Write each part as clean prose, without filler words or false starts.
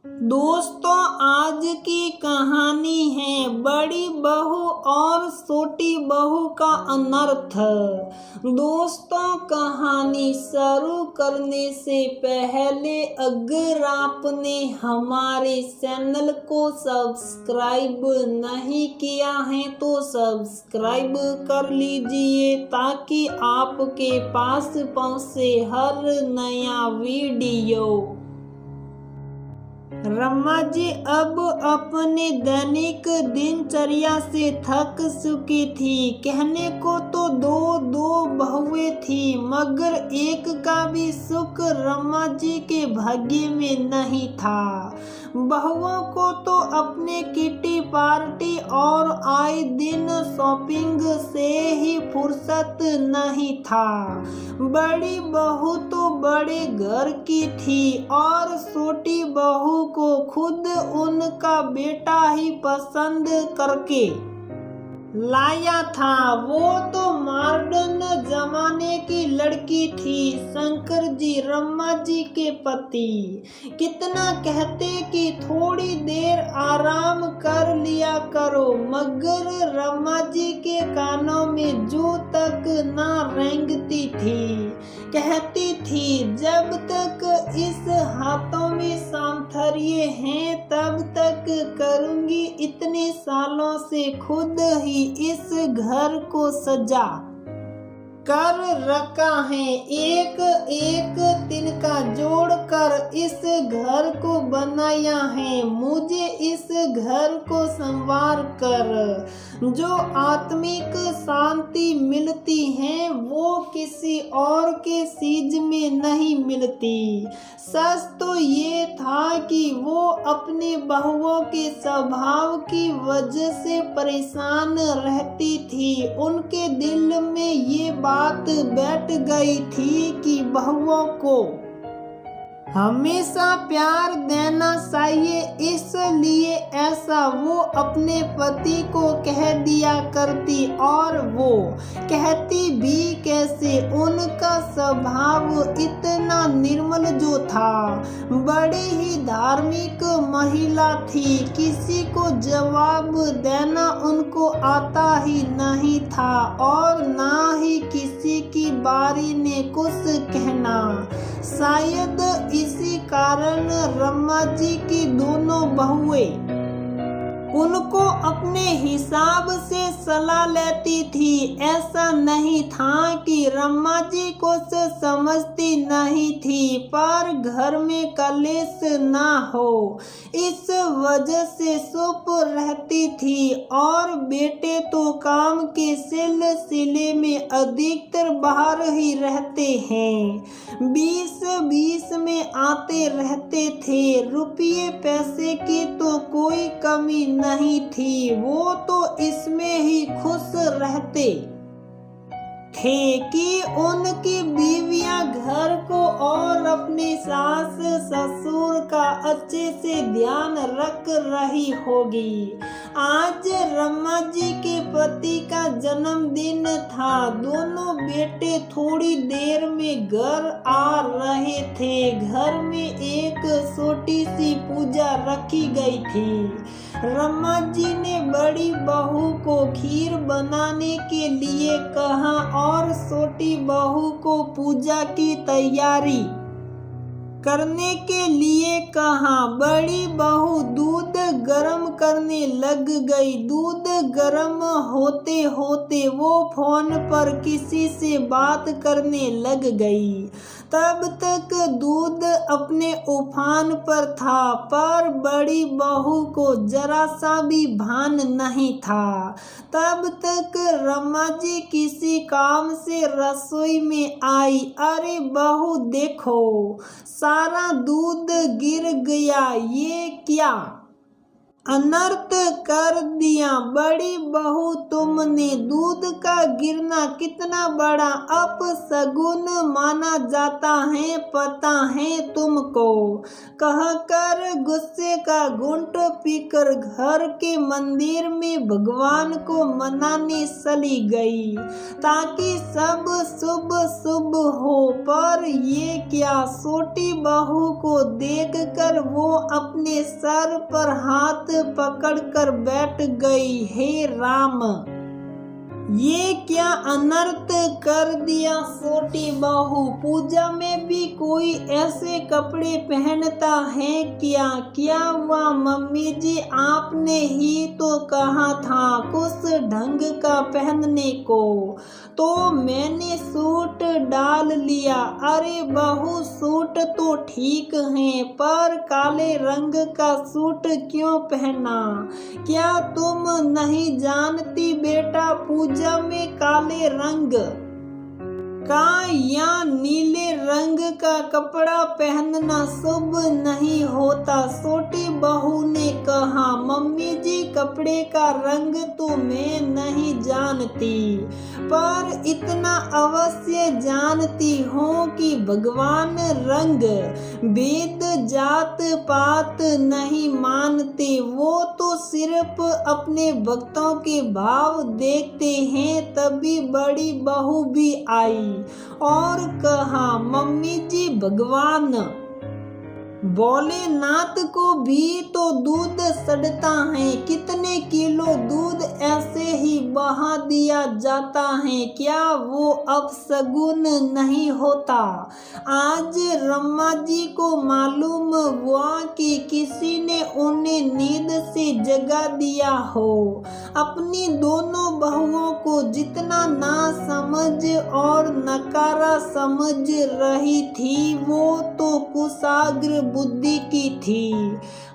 दोस्तों, आज की कहानी है बड़ी बहू और छोटी बहू का अनर्थ। दोस्तों, कहानी शुरू करने से पहले अगर आपने हमारे चैनल को सब्सक्राइब नहीं किया है तो सब्सक्राइब कर लीजिए ताकि आपके पास पहुंचे हर नया वीडियो। रमा जी अब अपने दैनिक दिनचर्या से थक चुकी थी। कहने को तो दो बहुएं थी, मगर एक का भी सुख रमा जी के भाग्य में नहीं था। बहुओं को तो अपने किटी पार्टी और आए दिन शॉपिंग से ही फुर्सत नहीं था। बड़ी बहू तो बड़े घर की थी और छोटी बहू को खुद उनका बेटा ही पसंद करके लाया था। वो तो मॉडर्न जमाने की लड़की थी। शंकर जी रमा जी के पति कितना कहते कि थोड़ी देर आराम कर लिया करो, मगर रमा जी के कानों में जू तक ना रेंगती थी। कहती थी जब तक इस हाथों में सामर्थ्य है तब तक करूंगी। इतने सालों से खुद ही इस घर को सजा कर रखा है, एक एक तिनका जोड़कर इस घर को बनाया है। मुझे इस घर को संवार कर जो आत्मिक शांति मिलती है वो किसी और के चीज में नहीं मिलती। सच तो ये था कि वो अपने बहुओं के स्वभाव की वजह से परेशान रहती थी। उनके दिल में ये बात बैठ गई थी कि बहुओं को हमेशा प्यार देना चाहिए, इसलिए ऐसा वो अपने पति को कह दिया करती। और वो कहती भी कैसे, उनका स्वभाव इतना निर्मल जो था। बड़ी ही धार्मिक महिला थी, किसी को जवाब देना उनको आता ही नहीं था और ना ही किसी की बारी ने कुछ कहना। शायद इसी कारण रमा जी की दोनों बहुएं उनको अपने हिसाब से सलाह लेती थी। ऐसा नहीं था कि रमा जी कुछ समझती नहीं थी, पर घर में कलेश ना हो इस वजह से चुप रहती थी। और बेटे तो काम के सिलसिले में अधिकतर बाहर ही रहते हैं, 20-20 में आते रहते थे। रुपये पैसे की तो कोई कमी नहीं थी, वो तो इसमें ही खुश रहते थे कि उनकी बीवियां घर को और अपनी सास ससुर का अच्छे से ध्यान रख रही होगी। आज रमा जी के पति का जन्मदिन था। दोनों बेटे थोड़ी देर में घर आ रहे थे। घर में एक छोटी सी पूजा रखी गई थी। रमा जी ने बड़ी बहू को खीर बनाने के लिए कहा और छोटी बहू को पूजा की तैयारी करने के लिए कहा। बड़ी बहू दूध गर्म करने लग गई। दूध गर्म होते होते वो फोन पर किसी से बात करने लग गई। तब तक दूध अपने उफान पर था, पर बड़ी बहू को जरा सा भी भान नहीं था। तब तक रमा जी किसी काम से रसोई में आई। अरे बहू देखो, सारा दूध गिर गया, ये क्या अनर्थ कर दिया बड़ी बहू तुमने, दूध का गिरना कितना बड़ा अपशगुन माना जाता है पता है तुमको। कहकर गुस्से का घूंट पीकर घर के मंदिर में भगवान को मनाने चली गई ताकि सब शुभ शुभ हो। पर ये क्या, छोटी बहू को देखकर वो अपने सर पर हाथ पकड़कर बैठ गई। हे राम, ये क्या अनर्थ कर दिया छोटी बहू। पूजा में भी कोई ऐसे कपड़े पहनता है क्या? क्या हुआ मम्मी जी, आपने ही तो कहा था कुछ ढंग का पहनने को, तो मैंने सूट डाल लिया। अरे बहू, सूट तो ठीक है, पर काले रंग का सूट क्यों पहना? क्या तुम नहीं जानती बेटा, पूजा में काले रंग का या नीले रंग का कपड़ा पहनना शुभ नहीं होता। छोटी बहू ने कहा, मम्मी जी कपड़े का रंग तो मैं नहीं जानती, पर इतना अवश्य जानती हूँ कि भगवान रंग भेद जात पात नहीं मानते। वो तो सिर्फ अपने भक्तों के भाव देखते हैं। तभी बड़ी बहू भी आई और कहा, मम्मी जी भगवान भोलेनाथ को भी तो दूध सड़ता है, कितने किलो दूध ऐसे ही बहा दिया जाता है, क्या वो अपशगुन नहीं होता? आज रम्मा जी को मालूम हुआ कि किसी ने उन्हें नींद से जगा दिया हो। अपनी दोनों बहुओं को जितना ना समझ और नकारा समझ रही थी, वो तो कुशाग्र बुद्धि की थी।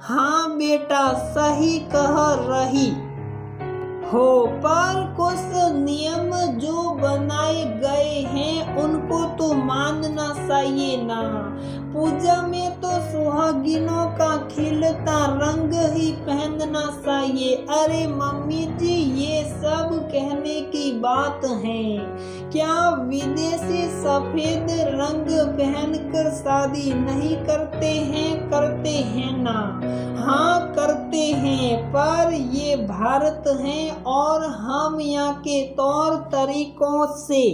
हाँ बेटा, सही कह रही हो, पर कुछ नियम जो बनाए गए हैं उनको तो मानना चाहिए ना। पूजा में तो सुहागिनों का खिलता रंग ही पहनना चाहिए। अरे मम्मी जी, ये सब कहने की बात है। क्या विदेशी सफेद रंग पहनकर शादी नहीं करते हैं? करते हैं ना। हाँ करते हैं, पर ये भारत है और हम यहाँ के तौर तरीकों से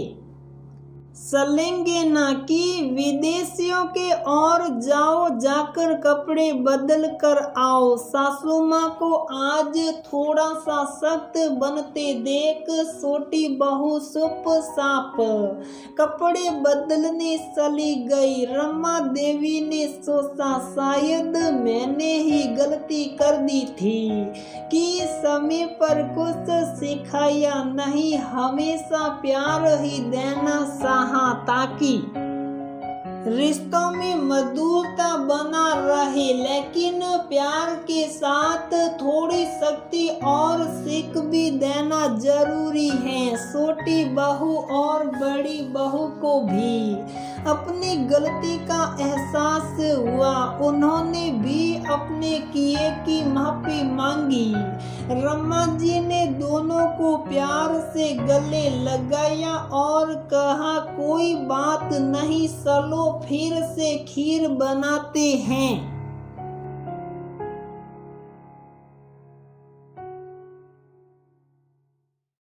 चलेंगे ना कि विदेशियों के। और जाओ, जाकर कपड़े बदल कर आओ। सासू माँ को आज थोड़ा सा सख्त बनते देख छोटी बहू चुप साप कपड़े बदलने चली गई। रमा देवी ने सोचा, शायद मैंने ही गलती कर दी थी कि समय पर कुछ सिखाया नहीं। हमेशा प्यार ही देना ताकि रिश्तों में मधुरता बना रहे, लेकिन प्यार के साथ थोड़ी शक्ति और सीख भी देना जरूरी है। छोटी बहू और बड़ी बहू को भी अपनी गलती का एहसास हुआ। उन्होंने भी अपने किए की माफी मांगी। रमा जी ने दोनों को प्यार से गले लगाया और कहा, कोई बात नहीं, चलो फिर से खीर बनाते हैं।